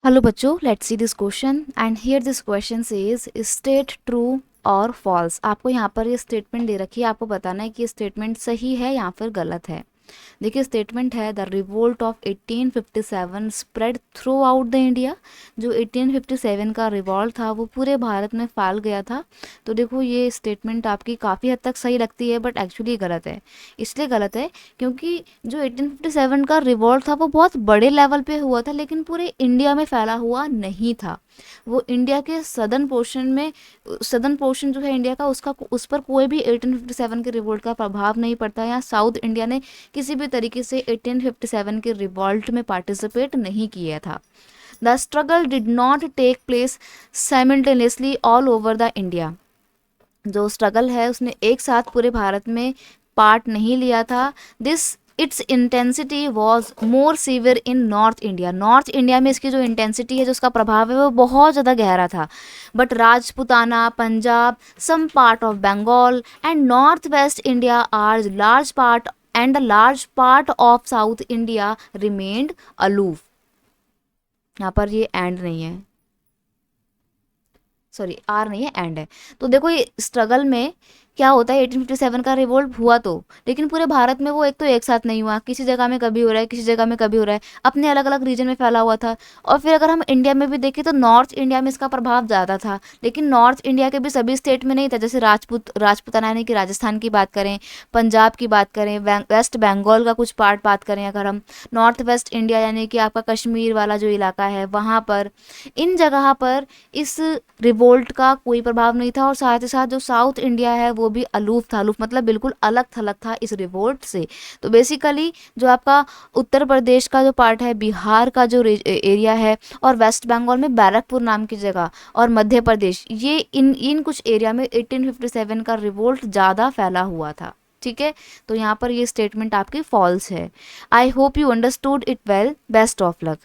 Hello बच्चों, let's see this question and here this question says state true और false। आपको यहाँ पर ये स्टेटमेंट दे रखी है, आपको बताना है कि ये स्टेटमेंट सही है या फिर गलत है। देखिए स्टेटमेंट है the revolt of 1857 spread through out the India. जो 1857 का रिवॉल्ट था वो पूरे भारत में फैल गया था। तो देखो ये स्टेटमेंट आपकी काफ़ी हद तक सही लगती है बट एक्चुअली गलत है। इसलिए गलत है क्योंकि जो 1857 का रिवॉल्ट था वो बहुत बड़े लेवल पे हुआ था लेकिन पूरे इंडिया में फैला हुआ नहीं था। वो इंडिया के सदर्न पोर्शन जो है इंडिया का उसका उस पर कोई भी 1857 के रिवोल्ट का प्रभाव नहीं पड़ता। या साउथ इंडिया ने किसी भी तरीके से 1857 के रिवॉल्ट में पार्टिसिपेट नहीं किया था। The struggle did not take place simultaneously all over the India. जो स्ट्रगल है उसने एक साथ पूरे भारत में पार्ट नहीं लिया था। This it's intensity was more severe in north India. North India में इसकी जो इंटेंसिटी है, जो उसका प्रभाव है, वो बहुत ज़्यादा गहरा था। But Rajputana, Punjab, some part of Bengal and north west India are large part and the large part of south India remained aloof. यहाँ पर ये एंड नहीं है, सॉरी आर नहीं है, एंड है। तो देखो ये स्ट्रगल में क्या होता है, 1857 का रिवोल्ट हुआ तो, लेकिन पूरे भारत में वो एक साथ नहीं हुआ। किसी जगह में कभी हो रहा है, किसी जगह में कभी हो रहा है, अपने अलग अलग रीजन में फैला हुआ था। और फिर अगर हम इंडिया में भी देखें तो नॉर्थ इंडिया में इसका प्रभाव ज़्यादा था, लेकिन नॉर्थ इंडिया के भी सभी स्टेट में नहीं था। जैसे राजपूताना यानी कि राजस्थान की बात करें, पंजाब की बात करें, वेस्ट बंगाल का कुछ पार्ट बात करें, अगर हम नॉर्थ वेस्ट इंडिया यानी कि आपका कश्मीर वाला जो इलाका है वहाँ पर, इन जगह पर इस रिवोल्ट का कोई प्रभाव नहीं था। और साथ ही साथ जो साउथ इंडिया है वो भी अलूफ था। अलूफ मतलब बिल्कुल अलग थलग था इस रिवोल्ट से। तो बेसिकली जो आपका उत्तर प्रदेश का जो पार्ट है, बिहार का जो एरिया है, और वेस्ट बंगाल में बैरकपुर नाम की जगह, और मध्य प्रदेश, ये इन कुछ एरिया में 1857 का रिवोल्ट ज़्यादा फैला हुआ था। ठीक है, तो यहाँ पर ये स्टेटमेंट आपकी फॉल्स है। I hope you understood it well. Best of luck.